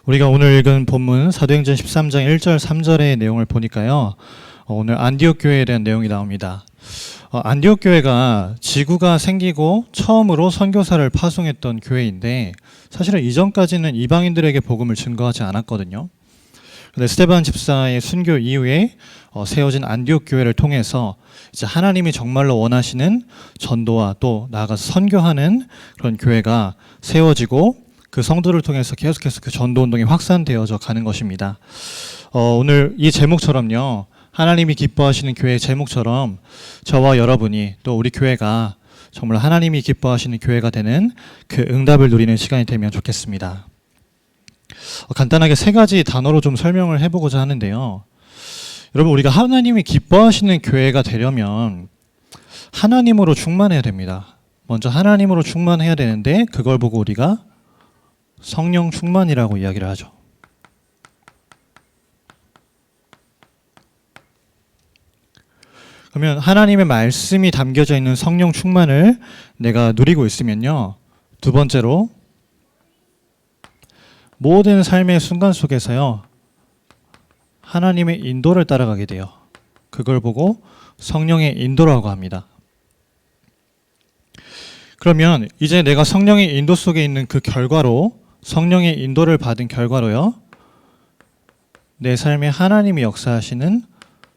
우리가 오늘 읽은 본문 사도행전 13장 1절 3절의 내용을 보니까요. 오늘 안디옥 교회에 대한 내용이 나옵니다. 안디옥 교회가 지구가 생기고 처음으로 선교사를 파송했던 교회인데 사실은 이전까지는 이방인들에게 복음을 증거하지 않았거든요. 그런데 스데반 집사의 순교 이후에 세워진 안디옥 교회를 통해서 이제 하나님이 정말로 원하시는 전도와 또 나아가서 선교하는 그런 교회가 세워지고 그 성도를 통해서 계속해서 그 전도 운동이 확산되어져 가는 것입니다. 오늘 이 제목처럼요. 하나님이 기뻐하시는 교회의 제목처럼 저와 여러분이 또 우리 교회가 정말 하나님이 기뻐하시는 교회가 되는 그 응답을 누리는 시간이 되면 좋겠습니다. 간단하게 세 가지 단어로 좀 설명을 해보고자 하는데요. 여러분, 우리가 하나님이 기뻐하시는 교회가 되려면 하나님으로 충만해야 됩니다. 먼저 하나님으로 충만해야 되는데 그걸 보고 우리가 성령 충만이라고 이야기를 하죠. 그러면 하나님의 말씀이 담겨져 있는 성령 충만을 내가 누리고 있으면요. 두 번째로 모든 삶의 순간 속에서요. 하나님의 인도를 따라가게 돼요. 그걸 보고 성령의 인도라고 합니다. 그러면 이제 내가 성령의 인도 속에 있는 그 결과로 성령의 인도를 받은 결과로요. 내 삶에 하나님이 역사하시는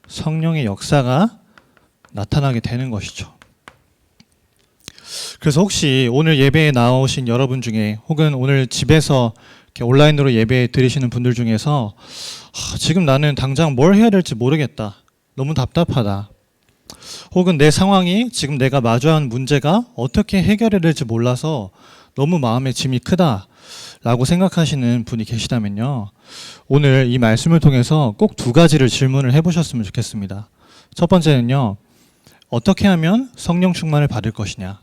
성령의 역사가 나타나게 되는 것이죠. 그래서 혹시 오늘 예배에 나오신 여러분 중에 혹은 오늘 집에서 이렇게 온라인으로 예배 드리시는 분들 중에서 지금 나는 당장 뭘 해야 될지 모르겠다. 너무 답답하다. 혹은 내 상황이 지금 내가 마주한 문제가 어떻게 해결해야 될지 몰라서 너무 마음의 짐이 크다 라고 생각하시는 분이 계시다면요. 오늘 이 말씀을 통해서 꼭 두 가지를 질문을 해보셨으면 좋겠습니다. 첫 번째는요. 어떻게 하면 성령 충만을 받을 것이냐.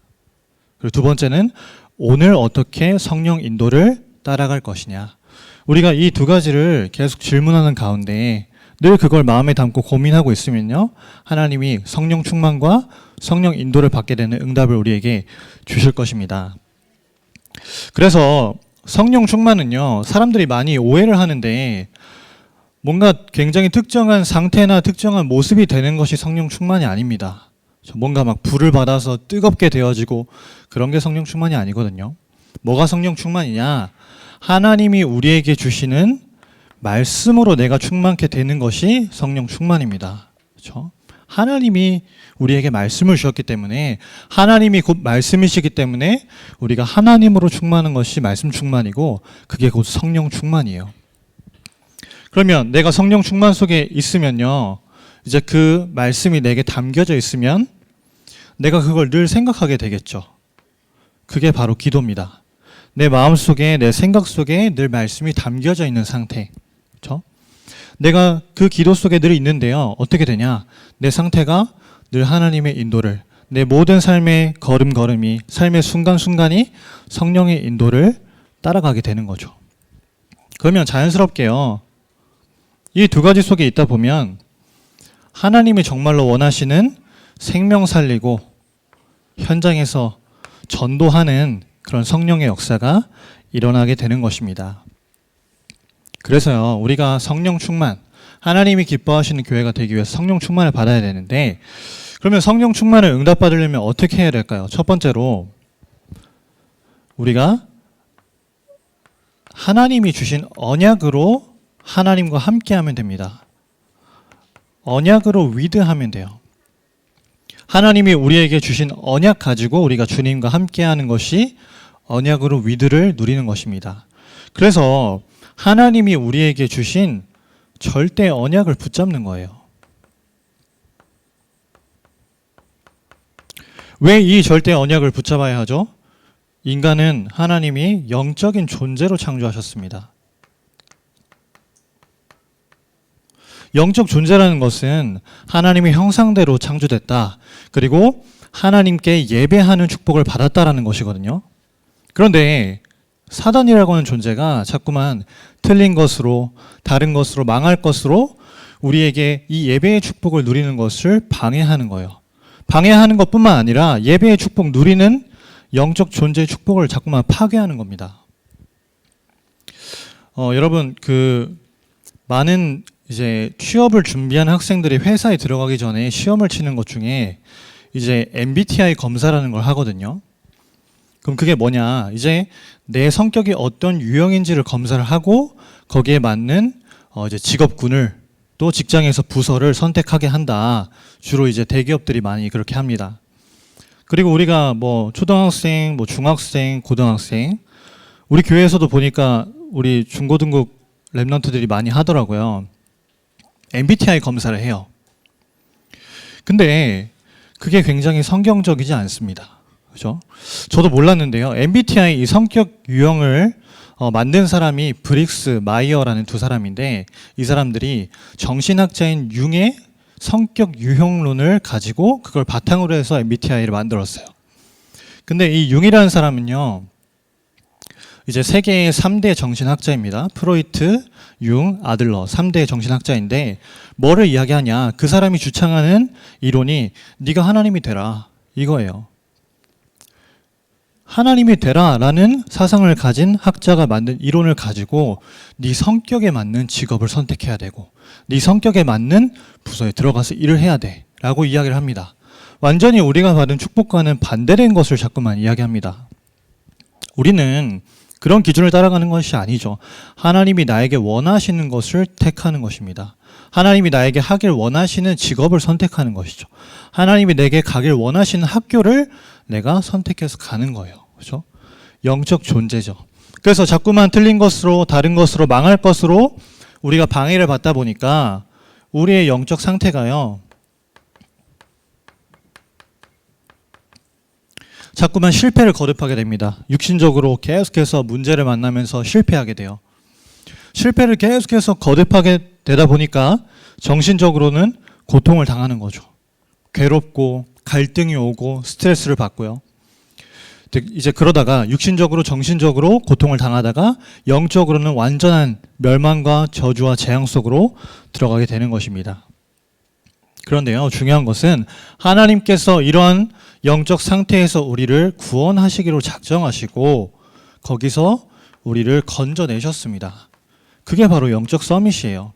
그리고 두 번째는 오늘 어떻게 성령 인도를 따라갈 것이냐. 우리가 이 두 가지를 계속 질문하는 가운데 늘 그걸 마음에 담고 고민하고 있으면요. 하나님이 성령 충만과 성령 인도를 받게 되는 응답을 우리에게 주실 것입니다. 그래서 성령 충만은요. 사람들이 많이 오해를 하는데 뭔가 굉장히 특정한 상태나 특정한 모습이 되는 것이 성령 충만이 아닙니다. 뭔가 막 불을 받아서 뜨겁게 되어지고 그런 게 성령 충만이 아니거든요. 뭐가 성령 충만이냐? 하나님이 우리에게 주시는 말씀으로 내가 충만케 되는 것이 성령 충만입니다. 그렇죠? 하나님이 우리에게 말씀을 주셨기 때문에 하나님이 곧 말씀이시기 때문에 우리가 하나님으로 충만한 것이 말씀 충만이고 그게 곧 성령 충만이에요. 그러면 내가 성령 충만 속에 있으면요. 이제 그 말씀이 내게 담겨져 있으면 내가 그걸 늘 생각하게 되겠죠. 그게 바로 기도입니다. 내 마음속에 내 생각 속에 늘 말씀이 담겨져 있는 상태. 그렇죠? 내가 그 기도 속에 늘 있는데요. 어떻게 되냐? 내 상태가 늘 하나님의 인도를 내 모든 삶의 걸음걸음이 삶의 순간순간이 성령의 인도를 따라가게 되는 거죠. 그러면 자연스럽게요. 이 두 가지 속에 있다 보면 하나님이 정말로 원하시는 생명 살리고 현장에서 전도하는 그런 성령의 역사가 일어나게 되는 것입니다. 그래서요, 우리가 성령 충만, 하나님이 기뻐하시는 교회가 되기 위해서 성령 충만을 받아야 되는데, 그러면 성령 충만을 응답받으려면 어떻게 해야 될까요? 첫 번째로, 우리가 하나님이 주신 언약으로 하나님과 함께 하면 됩니다. 언약으로 위드하면 돼요. 하나님이 우리에게 주신 언약 가지고 우리가 주님과 함께 하는 것이 언약으로 위드를 누리는 것입니다. 그래서 하나님이 우리에게 주신 절대 언약을 붙잡는 거예요. 왜 이 절대 언약을 붙잡아야 하죠? 인간은 하나님이 영적인 존재로 창조하셨습니다. 영적 존재라는 것은 하나님의 형상대로 창조됐다. 그리고 하나님께 예배하는 축복을 받았다라는 것이거든요. 그런데 사단이라고 하는 존재가 자꾸만 틀린 것으로 다른 것으로 망할 것으로 우리에게 이 예배의 축복을 누리는 것을 방해하는 거예요. 방해하는 것뿐만 아니라 예배의 축복 누리는 영적 존재의 축복을 자꾸만 파괴하는 겁니다. 여러분 많은 이제 취업을 준비하는 학생들이 회사에 들어가기 전에 시험을 치는 것 중에 이제 MBTI 검사라는 걸 하거든요. 그럼 그게 뭐냐? 이제 내 성격이 어떤 유형인지를 검사를 하고 거기에 맞는 이제 직업군을 또 직장에서 부서를 선택하게 한다. 주로 이제 대기업들이 많이 그렇게 합니다. 그리고 우리가 뭐 초등학생, 뭐 중학생, 고등학생, 우리 교회에서도 보니까 우리 중고등급 랩런트들이 많이 하더라고요. MBTI 검사를 해요. 근데 그게 굉장히 성경적이지 않습니다. 그죠? 저도 몰랐는데요. MBTI 이 성격 유형을 만든 사람이 브릭스, 마이어라는 두 사람인데 이 사람들이 정신학자인 융의 성격 유형론을 가지고 그걸 바탕으로 해서 MBTI를 만들었어요. 근데 이 융이라는 사람은요. 이제 세계의 3대 정신학자입니다. 프로이트, 융, 아들러 3대 정신학자인데 뭐를 이야기하냐? 그 사람이 주창하는 이론이 네가 하나님이 되라 이거예요. 하나님이 되라라는 사상을 가진 학자가 만든 이론을 가지고 네 성격에 맞는 직업을 선택해야 되고 네 성격에 맞는 부서에 들어가서 일을 해야 돼라고 이야기를 합니다. 완전히 우리가 받은 축복과는 반대된 것을 자꾸만 이야기합니다. 우리는 그런 기준을 따라가는 것이 아니죠. 하나님이 나에게 원하시는 것을 택하는 것입니다. 하나님이 나에게 하길 원하시는 직업을 선택하는 것이죠. 하나님이 내게 가길 원하시는 학교를 내가 선택해서 가는 거예요. 그렇죠? 영적 존재죠. 그래서 자꾸만 틀린 것으로 다른 것으로 망할 것으로 우리가 방해를 받다 보니까 우리의 영적 상태가요. 자꾸만 실패를 거듭하게 됩니다. 육신적으로 계속해서 문제를 만나면서 실패하게 돼요. 실패를 계속해서 거듭하게 되다 보니까 정신적으로는 고통을 당하는 거죠. 괴롭고 갈등이 오고 스트레스를 받고요. 이제 그러다가 육신적으로 정신적으로 고통을 당하다가 영적으로는 완전한 멸망과 저주와 재앙 속으로 들어가게 되는 것입니다. 그런데요, 중요한 것은 하나님께서 이러한 영적 상태에서 우리를 구원하시기로 작정하시고 거기서 우리를 건져내셨습니다. 그게 바로 영적 서밋이에요.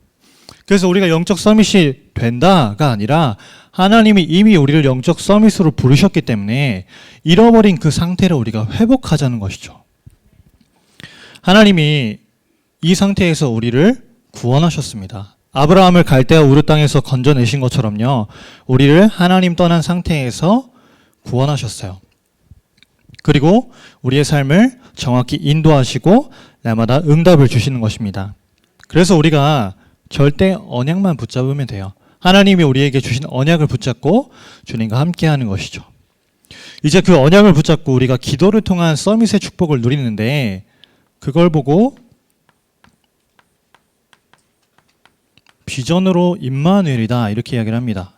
그래서 우리가 영적 서밋이 된다가 아니라 하나님이 이미 우리를 영적 서밋으로 부르셨기 때문에 잃어버린 그 상태를 우리가 회복하자는 것이죠. 하나님이 이 상태에서 우리를 구원하셨습니다. 아브라함을 갈대아 우르 땅에서 건져내신 것처럼요. 우리를 하나님 떠난 상태에서 구원하셨어요. 그리고 우리의 삶을 정확히 인도하시고 날마다 응답을 주시는 것입니다. 그래서 우리가 절대 언약만 붙잡으면 돼요. 하나님이 우리에게 주신 언약을 붙잡고 주님과 함께하는 것이죠. 이제 그 언약을 붙잡고 우리가 기도를 통한 서밋의 축복을 누리는데 그걸 보고 비전으로 임마누엘이다 이렇게 이야기를 합니다.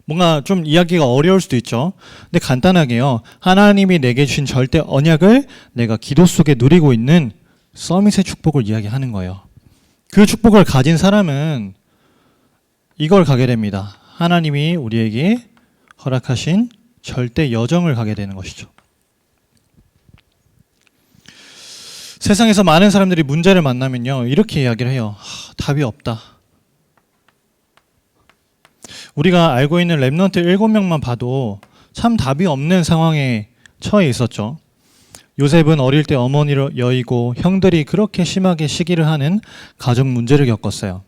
뭔가 좀 이야기가 어려울 수도 있죠. 근데 간단하게요. 하나님이 내게 주신 절대 언약을 내가 기도 속에 누리고 있는 서밋의 축복을 이야기하는 거예요. 그 축복을 가진 사람은 이걸 가게 됩니다. 하나님이 우리에게 허락하신 절대 여정을 가게 되는 것이죠. 세상에서 많은 사람들이 문제를 만나면요. 이렇게 이야기를 해요. 답이 없다. 우리가 알고 있는 랩넌트 7명만 봐도 참 답이 없는 상황에 처해 있었죠. 요셉은 어릴 때 어머니를 여의고 형들이 그렇게 심하게 시기를 하는 가정 문제를 겪었어요.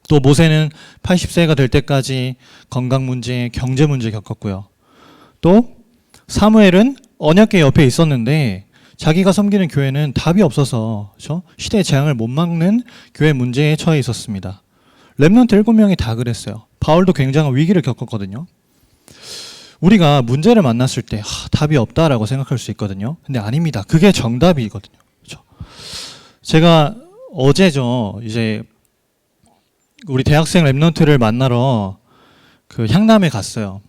또 모세는 80세가 될 때까지 건강 문제, 경제 문제 겪었고요. 또 사무엘은 언약궤 옆에 있었는데 자기가 섬기는 교회는 답이 없어서 그렇죠? 시대의 재앙을 못 막는 교회 문제에 처해 있었습니다. 랩넌트 7명이 다 그랬어요. 바울도 굉장한 위기를 겪었거든요. 우리가 문제를 만났을 때 답이 없다라고 생각할 수 있거든요. 근데 아닙니다. 그게 정답이거든요. 그렇죠? 제가 어제죠. 이제 우리 대학생 랩넌트를 만나러 그 향남에 갔어요.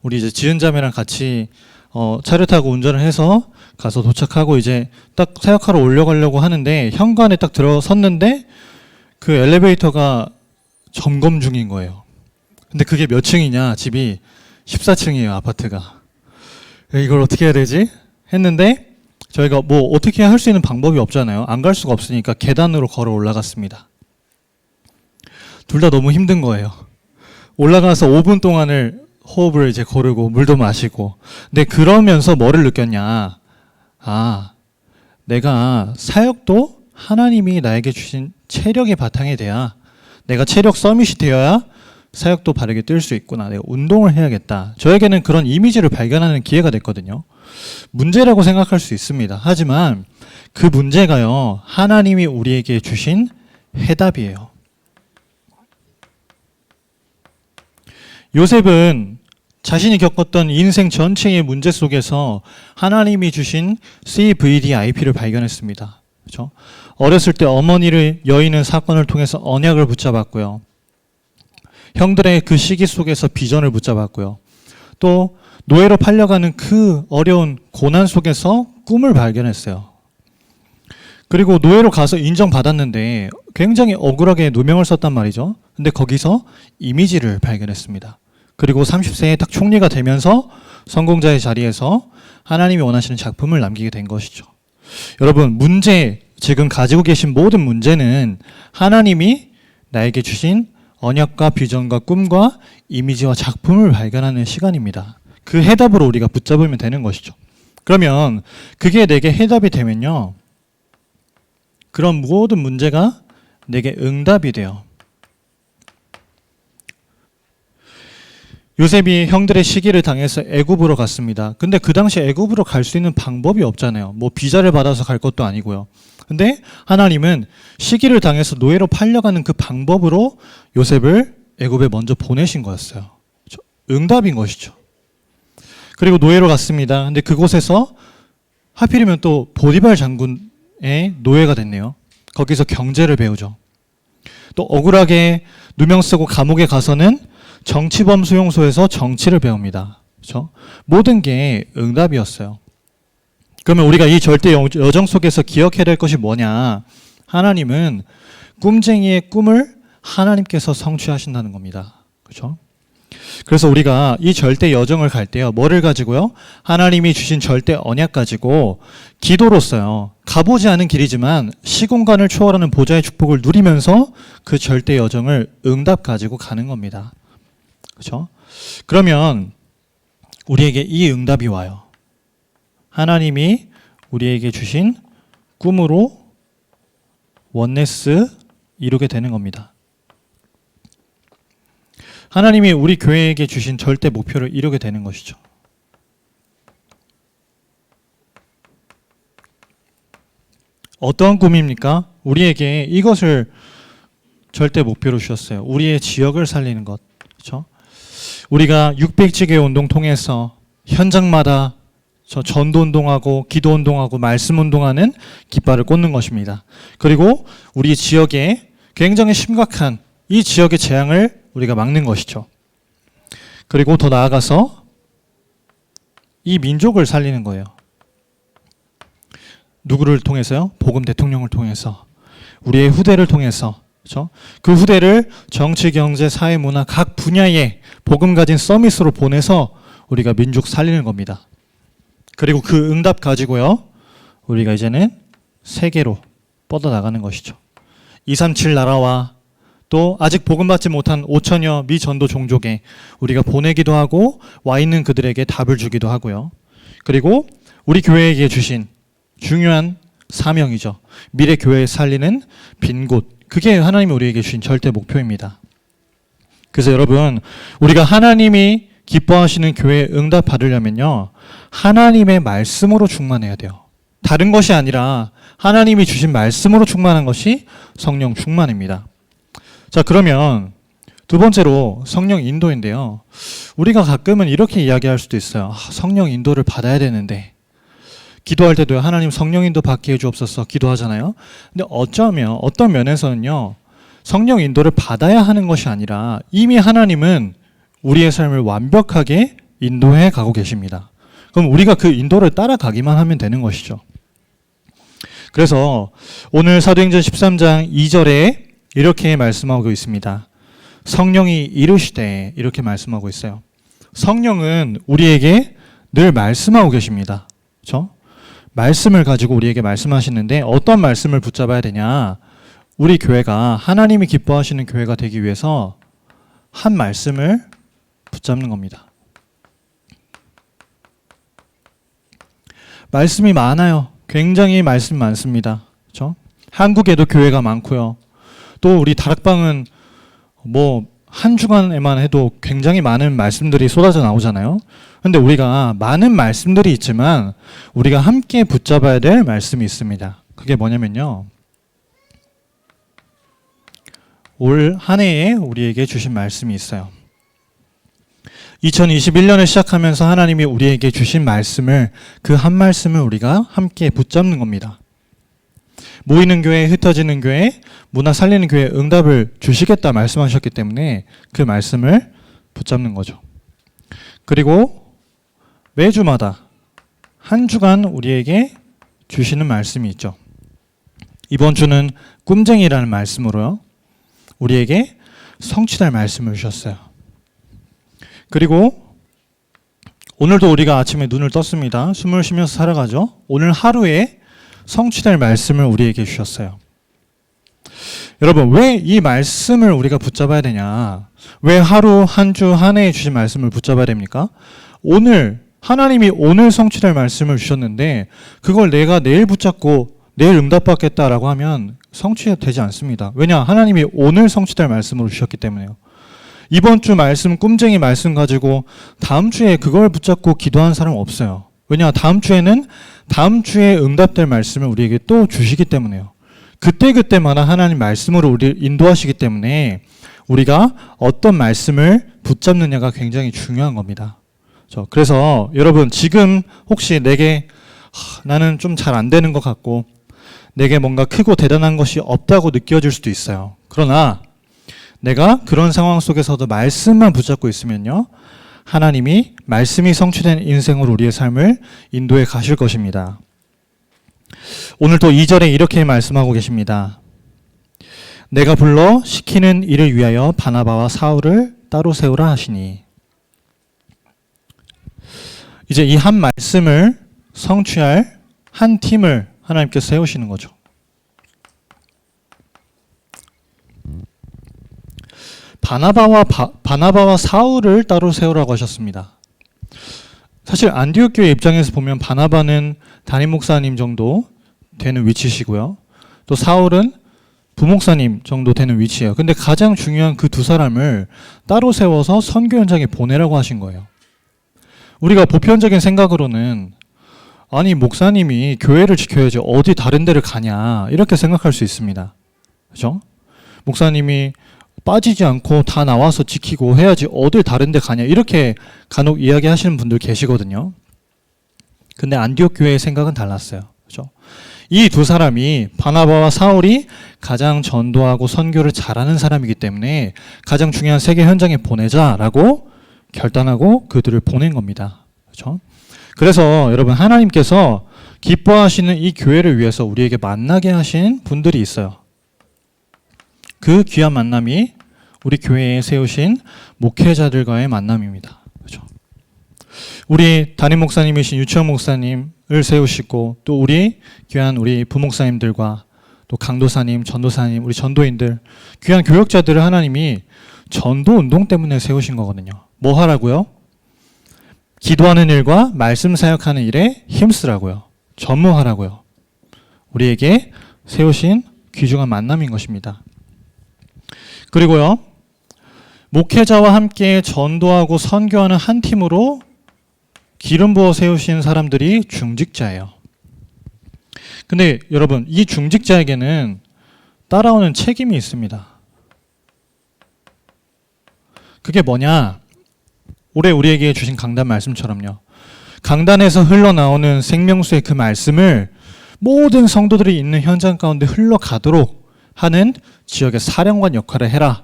우리 이제 지은 자매랑 같이 차를 타고 운전을 해서 가서 도착하고 이제 딱 사역하러 올라가려고 하는데 현관에 딱 들어섰는데 그 엘리베이터가 점검 중인 거예요. 근데 그게 몇 층이냐? 집이 14층이에요, 아파트가. 이걸 어떻게 해야 되지? 했는데 저희가 뭐 어떻게 할 수 있는 방법이 없잖아요. 안 갈 수가 없으니까 계단으로 걸어 올라갔습니다. 둘 다 너무 힘든 거예요. 올라가서 5분 동안을 호흡을 이제 고르고 물도 마시고. 근데 그러면서 뭐를 느꼈냐? 아, 내가 사역도 하나님이 나에게 주신 체력의 바탕이 돼야, 내가 체력 서밋이 되어야 사역도 바르게 뛸 수 있구나. 내가 운동을 해야겠다. 저에게는 그런 이미지를 발견하는 기회가 됐거든요. 문제라고 생각할 수 있습니다. 하지만 그 문제가요, 하나님이 우리에게 주신 해답이에요. 요셉은 자신이 겪었던 인생 전체의 문제 속에서 하나님이 주신 CVDIP를 발견했습니다. 그렇죠? 어렸을 때 어머니를 여인은 사건을 통해서 언약을 붙잡았고요. 형들의 그 시기 속에서 비전을 붙잡았고요. 또 노예로 팔려가는 그 어려운 고난 속에서 꿈을 발견했어요. 그리고 노예로 가서 인정받았는데 굉장히 억울하게 누명을 썼단 말이죠. 근데 거기서 이미지를 발견했습니다. 그리고 30세에 딱 총리가 되면서 성공자의 자리에서 하나님이 원하시는 작품을 남기게 된 것이죠. 여러분, 문제, 지금 가지고 계신 모든 문제는 하나님이 나에게 주신 언약과 비전과 꿈과 이미지와 작품을 발견하는 시간입니다. 그 해답으로 우리가 붙잡으면 되는 것이죠. 그러면 그게 내게 해답이 되면요, 그런 모든 문제가 내게 응답이 돼요. 요셉이 형들의 시기를 당해서 애굽으로 갔습니다. 근데 그 당시 애굽으로 갈 수 있는 방법이 없잖아요. 뭐 비자를 받아서 갈 것도 아니고요. 근데 하나님은 시기를 당해서 노예로 팔려가는 그 방법으로 요셉을 애굽에 먼저 보내신 거였어요. 응답인 것이죠. 그리고 노예로 갔습니다. 근데 그곳에서 하필이면 또 보디발 장군의 노예가 됐네요. 거기서 경제를 배우죠. 또 억울하게 누명 쓰고 감옥에 가서는 정치범 수용소에서 정치를 배웁니다. 그렇죠? 모든 게 응답이었어요. 그러면 우리가 이 절대 여정 속에서 기억해야 될 것이 뭐냐? 하나님은 꿈쟁이의 꿈을 하나님께서 성취하신다는 겁니다. 그렇죠? 그래서 우리가 이 절대 여정을 갈 때요, 뭐를 가지고요? 하나님이 주신 절대 언약 가지고 기도로써요, 가보지 않은 길이지만 시공간을 초월하는 보좌의 축복을 누리면서 그 절대 여정을 응답 가지고 가는 겁니다. 그렇죠? 그러면 우리에게 이 응답이 와요. 하나님이 우리에게 주신 꿈으로 원네스 이루게 되는 겁니다. 하나님이 우리 교회에게 주신 절대 목표를 이루게 되는 것이죠. 어떤 꿈입니까? 우리에게 이것을 절대 목표로 주셨어요. 우리의 지역을 살리는 것. 그렇죠? 우리가 600지개 운동 통해서 현장마다 전도 운동하고 기도 운동하고 말씀 운동하는 깃발을 꽂는 것입니다. 그리고 우리 지역에 굉장히 심각한 이 지역의 재앙을 우리가 막는 것이죠. 그리고 더 나아가서 이 민족을 살리는 거예요. 누구를 통해서요? 복음 대통령을 통해서, 우리의 후대를 통해서. 그렇죠? 그 후대를 정치, 경제, 사회, 문화 각 분야에 복음 가진 서밋으로 보내서 우리가 민족 살리는 겁니다. 그리고 그 응답 가지고요, 우리가 이제는 세계로 뻗어나가는 것이죠. 237 나라와 또 아직 복음받지 못한 5천여 미전도 종족에 우리가 보내기도 하고 와 있는 그들에게 답을 주기도 하고요. 그리고 우리 교회에게 주신 중요한 사명이죠. 미래 교회에 살리는 빈 곳. 그게 하나님이 우리에게 주신 절대 목표입니다. 그래서 여러분, 우리가 하나님이 기뻐하시는 교회에 응답 받으려면요, 하나님의 말씀으로 충만해야 돼요. 다른 것이 아니라 하나님이 주신 말씀으로 충만한 것이 성령 충만입니다. 자, 그러면 두 번째로 성령 인도인데요. 우리가 가끔은 이렇게 이야기할 수도 있어요. 성령 인도를 받아야 되는데, 기도할 때도 하나님 성령 인도 받게 해주옵소서 기도하잖아요. 근데 어쩌면 어떤 면에서는요, 성령 인도를 받아야 하는 것이 아니라 이미 하나님은 우리의 삶을 완벽하게 인도해 가고 계십니다. 그럼 우리가 그 인도를 따라가기만 하면 되는 것이죠. 그래서 오늘 사도행전 13장 2절에 이렇게 말씀하고 있습니다. 성령이 이르시되, 이렇게 말씀하고 있어요. 성령은 우리에게 늘 말씀하고 계십니다. 그렇죠? 말씀을 가지고 우리에게 말씀하시는데 어떤 말씀을 붙잡아야 되냐? 우리 교회가 하나님이 기뻐하시는 교회가 되기 위해서 한 말씀을 붙잡는 겁니다. 말씀이 많아요. 굉장히 말씀 많습니다. 그렇죠? 한국에도 교회가 많고요. 또 우리 다락방은 한 주간에만 해도 굉장히 많은 말씀들이 쏟아져 나오잖아요. 근데 우리가 많은 말씀들이 있지만 우리가 함께 붙잡아야 될 말씀이 있습니다. 그게 뭐냐면요. 올 한 해에 우리에게 주신 말씀이 있어요. 2021년을 시작하면서 하나님이 우리에게 주신 말씀을, 그 한 말씀을 우리가 함께 붙잡는 겁니다. 모이는 교회, 흩어지는 교회, 문화 살리는 교회 응답을 주시겠다 말씀하셨기 때문에 그 말씀을 붙잡는 거죠. 그리고 매주마다 한 주간 우리에게 주시는 말씀이 있죠. 이번 주는 꿈쟁이라는 말씀으로요. 우리에게 성취될 말씀을 주셨어요. 그리고 오늘도 우리가 아침에 눈을 떴습니다. 숨을 쉬면서 살아가죠. 오늘 하루에 성취될 말씀을 우리에게 주셨어요. 여러분, 왜 이 말씀을 우리가 붙잡아야 되냐? 왜 하루, 한 주, 한 해에 주신 말씀을 붙잡아야 됩니까? 하나님이 오늘 성취될 말씀을 주셨는데 그걸 내가 내일 붙잡고 내일 응답받겠다라고 하면 성취되지 않습니다. 왜냐? 하나님이 오늘 성취될 말씀으로 주셨기 때문에요. 이번 주 말씀, 꿈쟁이 말씀 가지고 다음 주에 그걸 붙잡고 기도하는 사람 없어요. 왜냐? 다음 주에는 다음 주에 응답될 말씀을 우리에게 또 주시기 때문에요. 그때그때마다 하나님 말씀으로 우리를 인도하시기 때문에 우리가 어떤 말씀을 붙잡느냐가 굉장히 중요한 겁니다. 그래서 여러분, 지금 혹시 내게 나는 좀 잘 안 되는 것 같고 내게 뭔가 크고 대단한 것이 없다고 느껴질 수도 있어요. 그러나 내가 그런 상황 속에서도 말씀만 붙잡고 있으면요, 하나님이 말씀이 성취된 인생으로 우리의 삶을 인도해 가실 것입니다. 오늘 또 2절에 이렇게 말씀하고 계십니다. 내가 불러 시키는 일을 위하여 바나바와 사울을 따로 세우라 하시니. 이제 이 한 말씀을 성취할 한 팀을 하나님께서 세우시는 거죠. 바나바와 사울을 따로 세우라고 하셨습니다. 사실 안디옥 교회 입장에서 보면 바나바는 담임 목사님 정도 되는 위치시고요. 또 사울은 부목사님 정도 되는 위치예요. 근데 가장 중요한 그 두 사람을 따로 세워서 선교 현장에 보내라고 하신 거예요. 우리가 보편적인 생각으로는 아니 목사님이 교회를 지켜야지 어디 다른 데를 가냐 이렇게 생각할 수 있습니다. 그렇죠? 목사님이 빠지지 않고 다 나와서 지키고 해야지 어딜 다른 데 가냐 이렇게 간혹 이야기하시는 분들 계시거든요. 근데 안디옥 교회의 생각은 달랐어요. 그렇죠? 이 두 사람이 바나바와 사울이 가장 전도하고 선교를 잘하는 사람이기 때문에 가장 중요한 세계 현장에 보내자라고 결단하고 그들을 보낸 겁니다. 그렇죠? 그래서 여러분, 하나님께서 기뻐하시는 이 교회를 위해서 우리에게 만나게 하신 분들이 있어요. 그 귀한 만남이 우리 교회에 세우신 목회자들과의 만남입니다. 그렇죠? 우리 담임 목사님이신 유치원 목사님을 세우시고 또 우리 귀한 우리 부목사님들과 또 강도사님, 전도사님, 우리 전도인들, 귀한 교역자들을 하나님이 전도 운동 때문에 세우신 거거든요. 뭐 하라고요? 기도하는 일과 말씀 사역하는 일에 힘쓰라고요. 전무하라고요. 우리에게 세우신 귀중한 만남인 것입니다. 그리고요, 목회자와 함께 전도하고 선교하는 한 팀으로 기름 부어 세우신 사람들이 중직자예요. 근데 여러분, 이 중직자에게는 따라오는 책임이 있습니다. 그게 뭐냐? 올해 우리에게 주신 강단 말씀처럼요. 강단에서 흘러나오는 생명수의 그 말씀을 모든 성도들이 있는 현장 가운데 흘러가도록 하는 지역의 사령관 역할을 해라.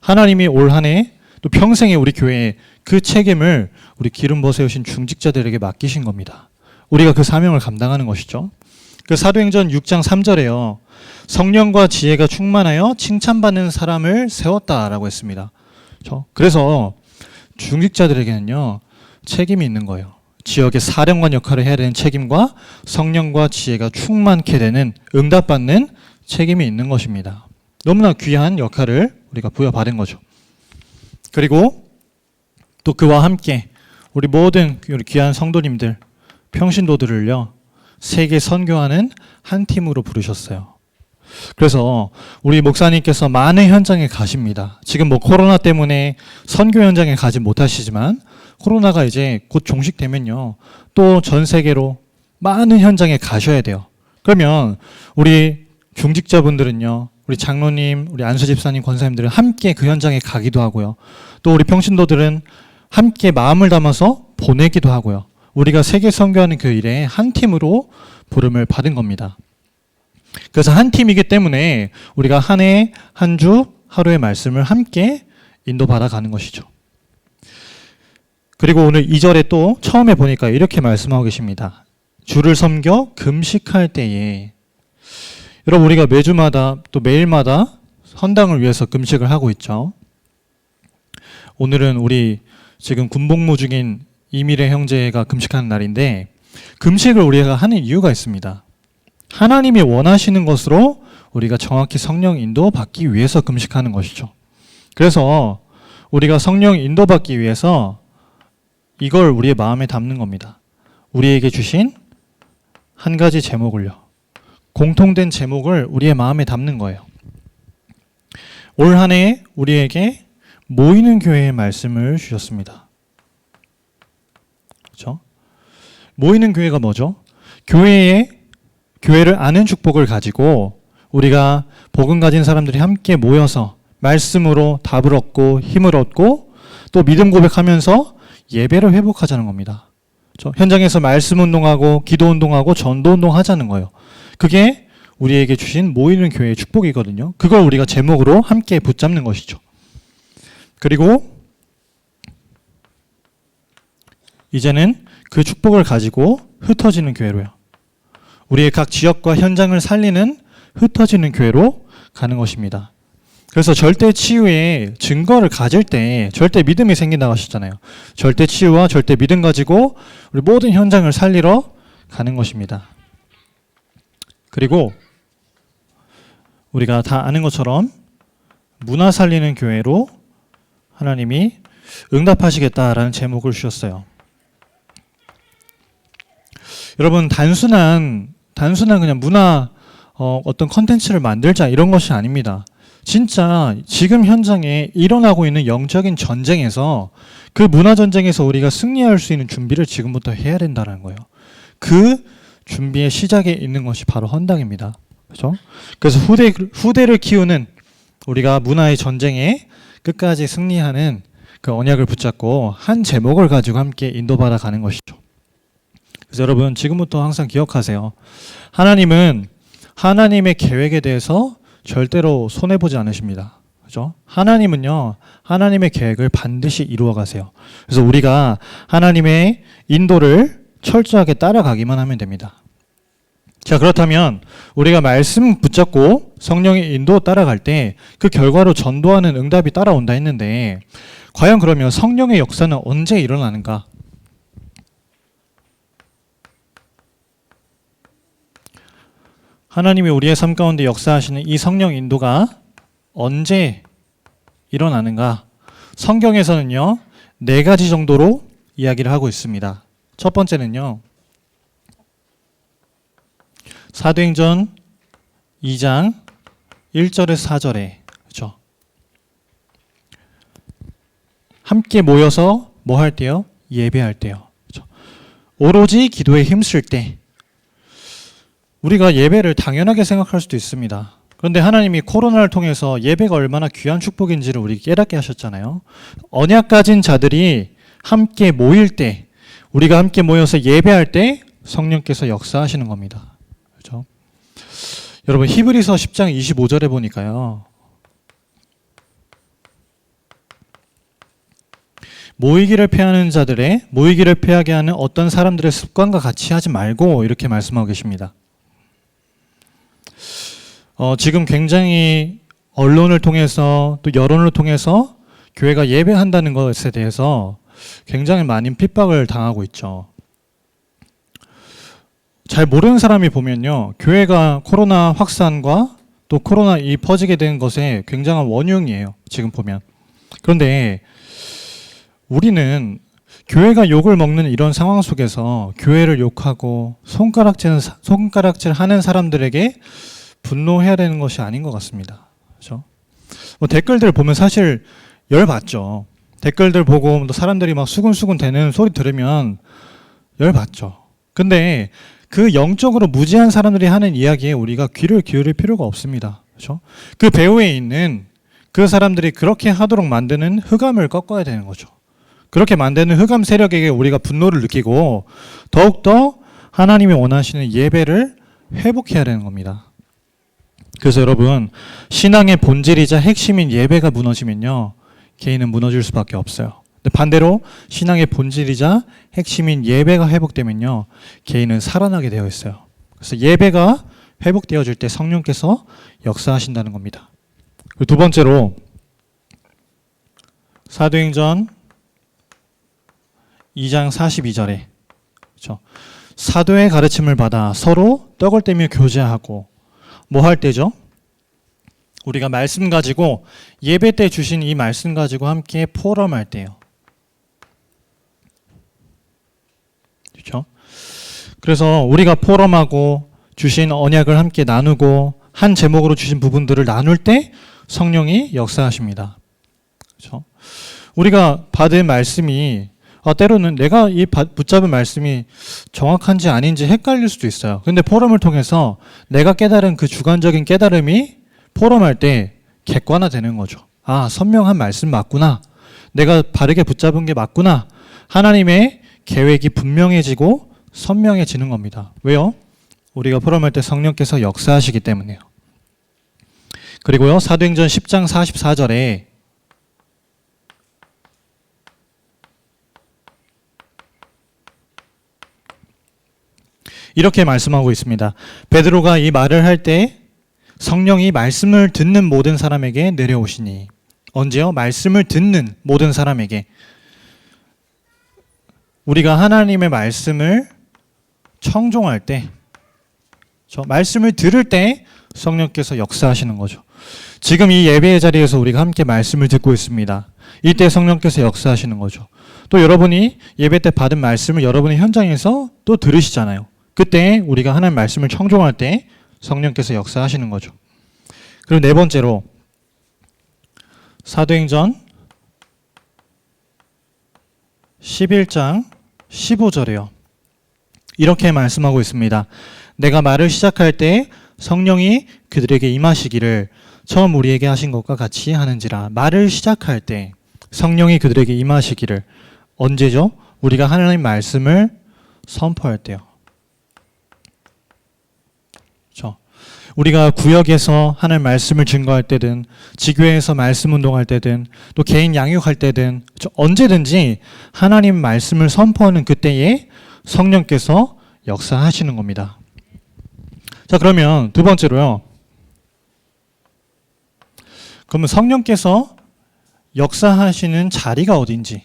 하나님이 올 한 해 또 평생에 우리 교회에 그 책임을 우리 기름 부어 세우신 중직자들에게 맡기신 겁니다. 우리가 그 사명을 감당하는 것이죠. 그 사도행전 6장 3절에요. 성령과 지혜가 충만하여 칭찬받는 사람을 세웠다라고 했습니다. 그래서 중직자들에게는요, 책임이 있는 거예요. 지역의 사령관 역할을 해야 되는 책임과 성령과 지혜가 충만케 되는 응답받는 책임이 있는 것입니다. 너무나 귀한 역할을 우리가 부여받은 거죠. 그리고 또 그와 함께 우리 모든 우리 귀한 성도님들, 평신도들을요, 세계 선교하는 한 팀으로 부르셨어요. 그래서 우리 목사님께서 많은 현장에 가십니다. 지금 뭐 코로나 때문에 선교 현장에 가지 못하시지만 코로나가 이제 곧 종식되면요, 또 전 세계로 많은 현장에 가셔야 돼요. 그러면 우리 중직자분들은요, 우리 장로님, 우리 안수 집사님, 권사님들은 함께 그 현장에 가기도 하고요. 또 우리 평신도들은 함께 마음을 담아서 보내기도 하고요. 우리가 세계 선교하는 그 일에 한 팀으로 부름을 받은 겁니다. 그래서 한 팀이기 때문에 우리가 한 해, 한 주, 하루의 말씀을 함께 인도받아 가는 것이죠. 그리고 오늘 2절에 또 처음에 보니까 이렇게 말씀하고 계십니다. 주를 섬겨 금식할 때에. 여러분, 우리가 매주마다 또 매일마다 헌당을 위해서 금식을 하고 있죠. 오늘은 우리 지금 군복무 중인 이미래 형제가 금식하는 날인데, 금식을 우리가 하는 이유가 있습니다. 하나님이 원하시는 것으로 우리가 정확히 성령 인도 받기 위해서 금식하는 것이죠. 그래서 우리가 성령 인도 받기 위해서 이걸 우리의 마음에 담는 겁니다. 우리에게 주신 한 가지 제목을요, 공통된 제목을 우리의 마음에 담는 거예요. 올 한 해 우리에게 모이는 교회의 말씀을 주셨습니다. 그렇죠? 모이는 교회가 뭐죠? 교회를 아는 축복을 가지고 우리가 복음 가진 사람들이 함께 모여서 말씀으로 답을 얻고 힘을 얻고 또 믿음 고백하면서 예배를 회복하자는 겁니다. 그렇죠? 현장에서 말씀 운동하고 기도 운동하고 전도 운동하자는 거예요. 그게 우리에게 주신 모이는 교회의 축복이거든요. 그걸 우리가 제목으로 함께 붙잡는 것이죠. 그리고 이제는 그 축복을 가지고 흩어지는 교회로요. 우리의 각 지역과 현장을 살리는 흩어지는 교회로 가는 것입니다. 그래서 절대 치유의 증거를 가질 때 절대 믿음이 생긴다고 하셨잖아요. 절대 치유와 절대 믿음 가지고 우리 모든 현장을 살리러 가는 것입니다. 그리고 우리가 다 아는 것처럼 문화 살리는 교회로 하나님이 응답하시겠다라는 제목을 주셨어요. 여러분, 단순한 그냥 문화 어떤 컨텐츠를 만들자 이런 것이 아닙니다. 진짜 지금 현장에 일어나고 있는 영적인 전쟁에서 그 문화 전쟁에서 우리가 승리할 수 있는 준비를 지금부터 해야 된다는 거예요. 그 준비의 시작에 있는 것이 바로 헌당입니다. 그렇죠? 그래서 후대를 키우는 우리가 문화의 전쟁에 끝까지 승리하는 그 언약을 붙잡고 한 제목을 가지고 함께 인도받아 가는 것이죠. 그래서 여러분, 지금부터 항상 기억하세요. 하나님은 하나님의 계획에 대해서 절대로 손해보지 않으십니다. 그죠? 하나님은요, 하나님의 계획을 반드시 이루어 가세요. 그래서 우리가 하나님의 인도를 철저하게 따라가기만 하면 됩니다. 자, 그렇다면 우리가 말씀 붙잡고 성령의 인도 따라갈 때 그 결과로 전도하는 응답이 따라온다 했는데, 과연 그러면 성령의 역사는 언제 일어나는가? 하나님이 우리의 삶 가운데 역사하시는 이 성령 인도가 언제 일어나는가? 성경에서는요, 4가지 정도로 이야기를 하고 있습니다. 첫 번째는요, 사도행전 2장 1절에서 4절에, 그렇죠? 함께 모여서 뭐 할 때요? 예배할 때요. 그렇죠? 오로지 기도에 힘쓸 때. 우리가 예배를 당연하게 생각할 수도 있습니다. 그런데 하나님이 코로나를 통해서 예배가 얼마나 귀한 축복인지를 우리 깨닫게 하셨잖아요. 언약 가진 자들이 함께 모일 때, 우리가 함께 모여서 예배할 때 성령께서 역사하시는 겁니다. 그렇죠? 여러분, 히브리서 10장 25절에 보니까요, 모이기를 패하게 하는 어떤 사람들의 습관과 같이 하지 말고 이렇게 말씀하고 계십니다. 지금 굉장히 언론을 통해서 또 여론을 통해서 교회가 예배한다는 것에 대해서 굉장히 많은 핍박을 당하고 있죠. 잘 모르는 사람이 보면요, 교회가 코로나 확산과 또 코로나 이 퍼지게 된 것에 굉장한 원흉이에요. 지금 보면. 그런데 우리는 교회가 욕을 먹는 이런 상황 속에서 교회를 욕하고 손가락질 하는 사람들에게 분노해야 되는 것이 아닌 것 같습니다. 그렇죠? 뭐 댓글들 보면 사실 열받죠. 댓글들 보고 또 사람들이 막 수근수근 대는 소리 들으면 열받죠. 근데 그 영적으로 무지한 사람들이 하는 이야기에 우리가 귀를 기울일 필요가 없습니다. 그렇죠? 그 배후에 있는 그 사람들이 그렇게 하도록 만드는 흑암을 꺾어야 되는 거죠. 그렇게 만드는 흑암 세력에게 우리가 분노를 느끼고 더욱더 하나님이 원하시는 예배를 회복해야 되는 겁니다. 그래서 여러분, 신앙의 본질이자 핵심인 예배가 무너지면요, 개인은 무너질 수밖에 없어요. 반대로 신앙의 본질이자 핵심인 예배가 회복되면요, 개인은 살아나게 되어 있어요. 그래서 예배가 회복되어질 때 성령께서 역사하신다는 겁니다. 그리고 두 번째로 사도행전 2장 42절에 그렇죠? 사도의 가르침을 받아 서로 떡을 떼며 교제하고 뭐 할 때죠? 우리가 말씀 가지고 예배 때 주신 이 말씀 가지고 함께 포럼할 때요. 그렇죠? 그래서 우리가 포럼하고 주신 언약을 함께 나누고 한 제목으로 주신 부분들을 나눌 때 성령이 역사하십니다. 그렇죠? 우리가 받은 말씀이 때로는 내가 이 붙잡은 말씀이 정확한지 아닌지 헷갈릴 수도 있어요. 그런데 포럼을 통해서 내가 깨달은 그 주관적인 깨달음이 포럼할 때 객관화되는 거죠. 아, 선명한 말씀 맞구나. 내가 바르게 붙잡은 게 맞구나. 하나님의 계획이 분명해지고 선명해지는 겁니다. 왜요? 우리가 포럼할 때 성령께서 역사하시기 때문에요. 그리고요, 사도행전 10장 44절에 이렇게 말씀하고 있습니다. 베드로가 이 말을 할 때 성령이 말씀을 듣는 모든 사람에게 내려오시니. 언제요? 말씀을 듣는 모든 사람에게. 우리가 하나님의 말씀을 청종할 때, 말씀을 들을 때 성령께서 역사하시는 거죠. 지금 이 예배의 자리에서 우리가 함께 말씀을 듣고 있습니다. 이때 성령께서 역사하시는 거죠. 또 여러분이 예배 때 받은 말씀을 여러분의 현장에서 또 들으시잖아요. 그때 우리가 하나님 말씀을 청종할 때 성령께서 역사하시는 거죠. 그리고 네 번째로 사도행전 11장 15절에요. 이렇게 말씀하고 있습니다. 내가 말을 시작할 때 성령이 그들에게 임하시기를 처음 우리에게 하신 것과 같이 하는지라. 말을 시작할 때 성령이 그들에게 임하시기를. 언제죠? 우리가 하나님 말씀을 선포할 때요. 그렇죠? 우리가 구역에서 하나님 말씀을 증거할 때든 지교회에서 말씀 운동할 때든 또 개인 양육할 때든 언제든지 하나님 말씀을 선포하는 그때에 성령께서 역사하시는 겁니다. 자, 그러면 두 번째로요. 그러면 성령께서 역사하시는 자리가 어딘지,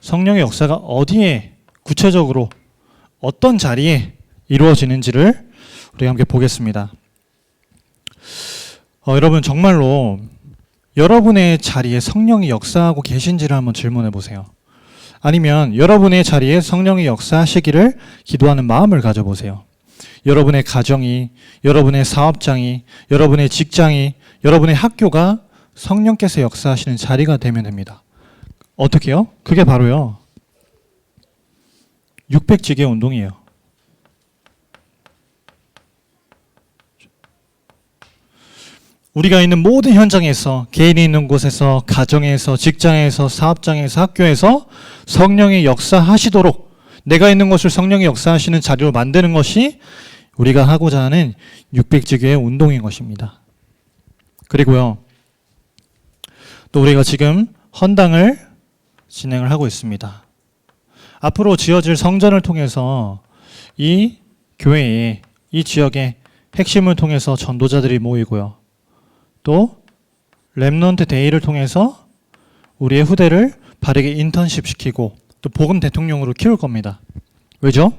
성령의 역사가 어디에 구체적으로 어떤 자리에 이루어지는지를 우리 함께 보겠습니다. 여러분, 정말로 여러분의 자리에 성령이 역사하고 계신지를 한번 질문해 보세요. 아니면 여러분의 자리에 성령이 역사하시기를 기도하는 마음을 가져보세요. 여러분의 가정이, 여러분의 사업장이, 여러분의 직장이, 여러분의 학교가 성령께서 역사하시는 자리가 되면 됩니다. 어떻게요? 그게 바로요, 600지계 운동이에요. 우리가 있는 모든 현장에서, 개인이 있는 곳에서, 가정에서, 직장에서, 사업장에서, 학교에서 성령이 역사하시도록 내가 있는 곳을 성령이 역사하시는 자리로 만드는 것이 우리가 하고자 하는 600지교의 운동인 것입니다. 그리고요, 또 우리가 지금 헌당을 진행을 하고 있습니다. 앞으로 지어질 성전을 통해서 이 교회에, 이 지역의 핵심을 통해서 전도자들이 모이고요. 또 렘넌트 데이를 통해서 우리의 후대를 바르게 인턴십 시키고 또 복음 대통령으로 키울 겁니다. 왜죠?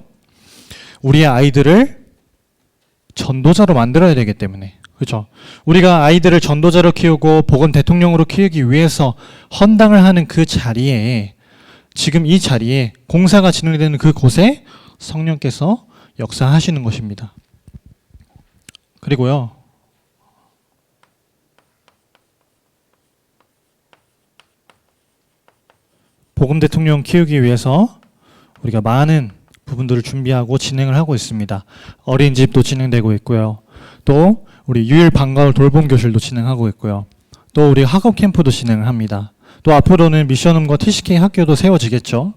우리의 아이들을 전도자로 만들어야 되기 때문에. 그렇죠? 우리가 아이들을 전도자로 키우고 복음 대통령으로 키우기 위해서 헌당을 하는 그 자리에, 지금 이 자리에 공사가 진행되는 그곳에 성령께서 역사하시는 것입니다. 그리고요, 복음 대통령 키우기 위해서 우리가 많은 부분들을 준비하고 진행을 하고 있습니다. 어린이집도 진행되고 있고요. 또 우리 유일 방과후 돌봄 교실도 진행하고 있고요. 또 우리 학업 캠프도 진행을 합니다. 또 앞으로는 미션홈과 TCK 학교도 세워지겠죠.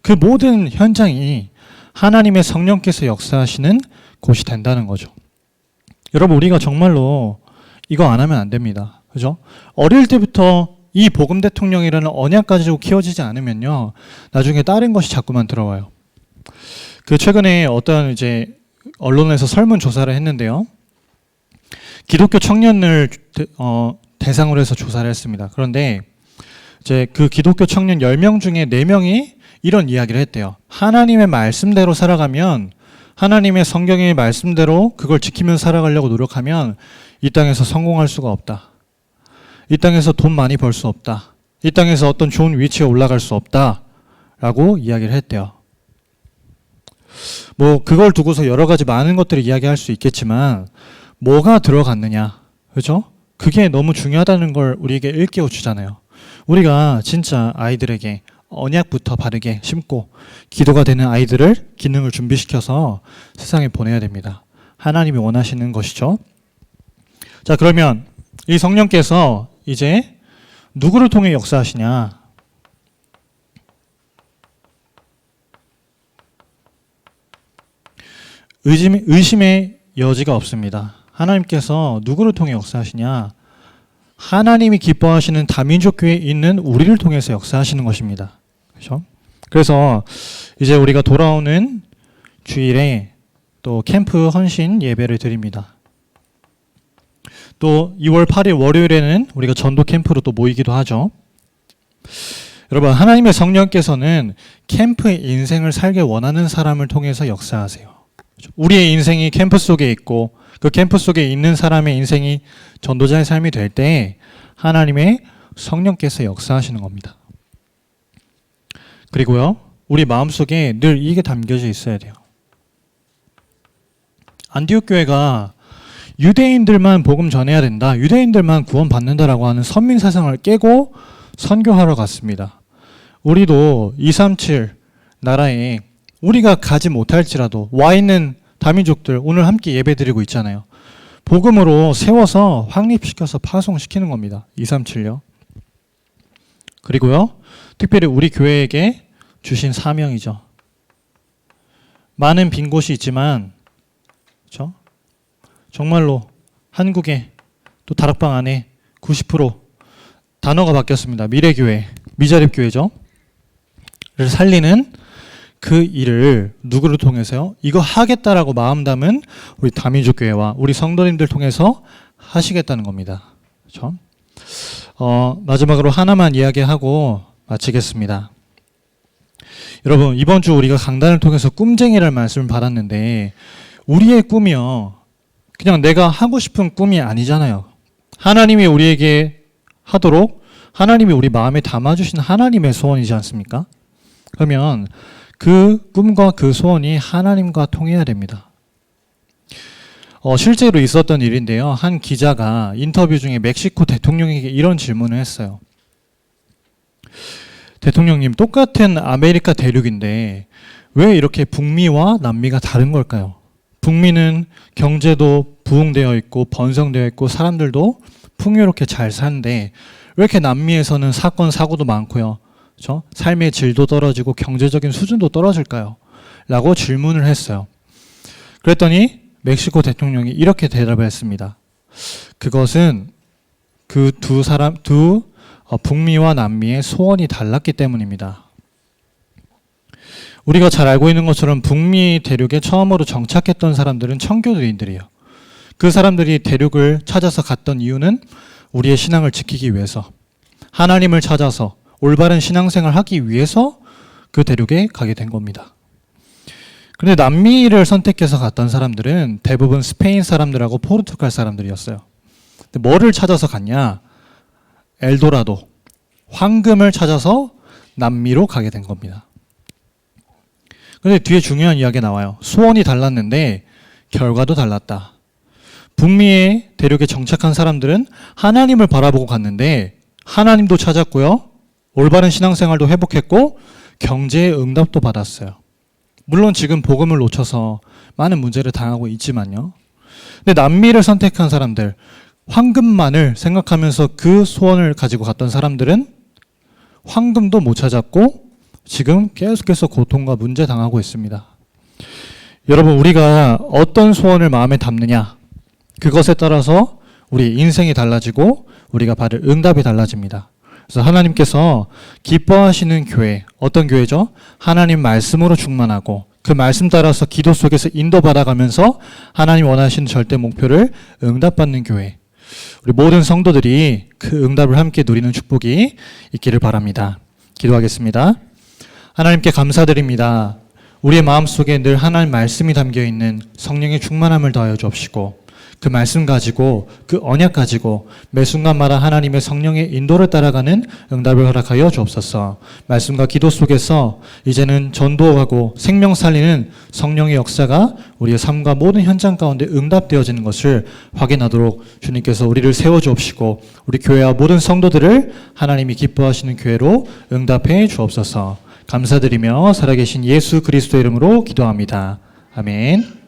그 모든 현장이 하나님의 성령께서 역사하시는 곳이 된다는 거죠. 여러분, 우리가 정말로 이거 안 하면 안 됩니다. 그죠? 어릴 때부터 이 복음 대통령이라는 언약 가지고 키워지지 않으면요, 나중에 다른 것이 자꾸만 들어와요. 그 최근에 어떤 이제 언론에서 설문 조사를 했는데요, 기독교 청년을 대상으로 해서 조사를 했습니다. 그런데 이제 그 기독교 청년 10명 중에 4명이 이런 이야기를 했대요. 하나님의 말씀대로 살아가면, 하나님의 성경의 말씀대로 그걸 지키면서 살아가려고 노력하면 이 땅에서 성공할 수가 없다. 이 땅에서 돈 많이 벌 수 없다. 이 땅에서 어떤 좋은 위치에 올라갈 수 없다. 라고 이야기를 했대요. 뭐 그걸 두고서 여러 가지 많은 것들을 이야기할 수 있겠지만 뭐가 들어갔느냐, 그렇죠? 그게 너무 중요하다는 걸 우리에게 일깨워 주잖아요. 우리가 진짜 아이들에게 언약부터 바르게 심고 기도가 되는 아이들을 기능을 준비시켜서 세상에 보내야 됩니다. 하나님이 원하시는 것이죠. 자, 그러면 이 성령께서 이제 누구를 통해 역사하시냐? 의심의 여지가 없습니다. 하나님께서 누구를 통해 역사하시냐? 하나님이 기뻐하시는 다민족 교회에 있는 우리를 통해서 역사하시는 것입니다. 그렇죠? 그래서 이제 우리가 돌아오는 주일에 또 캠프 헌신 예배를 드립니다. 또 2월 8일 월요일에는 우리가 전도 캠프로 또 모이기도 하죠. 여러분, 하나님의 성령께서는 캠프의 인생을 살게 원하는 사람을 통해서 역사하세요. 우리의 인생이 캠프 속에 있고 그 캠프 속에 있는 사람의 인생이 전도자의 삶이 될 때 하나님의 성령께서 역사하시는 겁니다. 그리고요, 우리 마음속에 늘 이게 담겨져 있어야 돼요. 안디옥 교회가 유대인들만 복음 전해야 된다, 유대인들만 구원 받는다라고 하는 선민 사상을 깨고 선교하러 갔습니다. 우리도 237 나라에 우리가 가지 못할지라도 와 있는 다민족들 오늘 함께 예배드리고 있잖아요. 복음으로 세워서 확립시켜서 파송시키는 겁니다. 237요. 그리고요, 특별히 우리 교회에게 주신 사명이죠. 많은 빈 곳이 있지만, 그렇죠? 정말로 한국에 또 다락방 안에 90% 단어가 바뀌었습니다. 미래교회, 미자립교회죠. 를 살리는 그 일을 누구를 통해서요? 이거 하겠다라고 마음 담은 우리 다민족 교회와 우리 성도님들 통해서 하시겠다는 겁니다. 그렇죠? 마지막으로 하나만 이야기하고 마치겠습니다. 여러분, 이번 주 우리가 강단을 통해서 꿈쟁이라는 말씀을 받았는데 우리의 꿈이요, 그냥 내가 하고 싶은 꿈이 아니잖아요. 하나님이 우리에게 하도록 하나님이 우리 마음에 담아주신 하나님의 소원이지 않습니까? 그러면 그 꿈과 그 소원이 하나님과 통해야 됩니다. 실제로 있었던 일인데요. 한 기자가 인터뷰 중에 멕시코 대통령에게 이런 질문을 했어요. 대통령님, 똑같은 아메리카 대륙인데 왜 이렇게 북미와 남미가 다른 걸까요? 북미는 경제도 부흥되어 있고 번성되어 있고 사람들도 풍요롭게 잘 사는데 왜 이렇게 남미에서는 사건 사고도 많고요, 그렇죠? 삶의 질도 떨어지고 경제적인 수준도 떨어질까요? 라고 질문을 했어요. 그랬더니 멕시코 대통령이 이렇게 대답을 했습니다. 그것은 그 북미와 남미의 소원이 달랐기 때문입니다. 우리가 잘 알고 있는 것처럼 북미 대륙에 처음으로 정착했던 사람들은 청교도인들이에요. 그 사람들이 대륙을 찾아서 갔던 이유는 우리의 신앙을 지키기 위해서, 하나님을 찾아서 올바른 신앙생활을 하기 위해서 그 대륙에 가게 된 겁니다. 근데 남미를 선택해서 갔던 사람들은 대부분 스페인 사람들하고 포르투갈 사람들이었어요. 근데 뭐를 찾아서 갔냐? 엘도라도, 황금을 찾아서 남미로 가게 된 겁니다. 근데 뒤에 중요한 이야기가 나와요. 소원이 달랐는데 결과도 달랐다. 북미의 대륙에 정착한 사람들은 하나님을 바라보고 갔는데 하나님도 찾았고요. 올바른 신앙생활도 회복했고 경제의 응답도 받았어요. 물론 지금 복음을 놓쳐서 많은 문제를 당하고 있지만요. 근데 남미를 선택한 사람들, 황금만을 생각하면서 그 소원을 가지고 갔던 사람들은 황금도 못 찾았고 지금 계속해서 고통과 문제 당하고 있습니다. 여러분, 우리가 어떤 소원을 마음에 담느냐, 그것에 따라서 우리 인생이 달라지고 우리가 받을 응답이 달라집니다. 그래서 하나님께서 기뻐하시는 교회, 어떤 교회죠? 하나님 말씀으로 충만하고 그 말씀 따라서 기도 속에서 인도받아가면서 하나님 원하시는 절대 목표를 응답받는 교회. 우리 모든 성도들이 그 응답을 함께 누리는 축복이 있기를 바랍니다. 기도하겠습니다. 하나님께 감사드립니다. 우리의 마음속에 늘 하나님 말씀이 담겨있는 성령의 충만함을 더하여 주옵시고 그 말씀 가지고 그 언약 가지고 매 순간마다 하나님의 성령의 인도를 따라가는 응답을 허락하여 주옵소서. 말씀과 기도 속에서 이제는 전도하고 생명 살리는 성령의 역사가 우리의 삶과 모든 현장 가운데 응답되어지는 것을 확인하도록 주님께서 우리를 세워주옵시고 우리 교회와 모든 성도들을 하나님이 기뻐하시는 교회로 응답해 주옵소서. 감사드리며 살아계신 예수 그리스도의 이름으로 기도합니다. 아멘.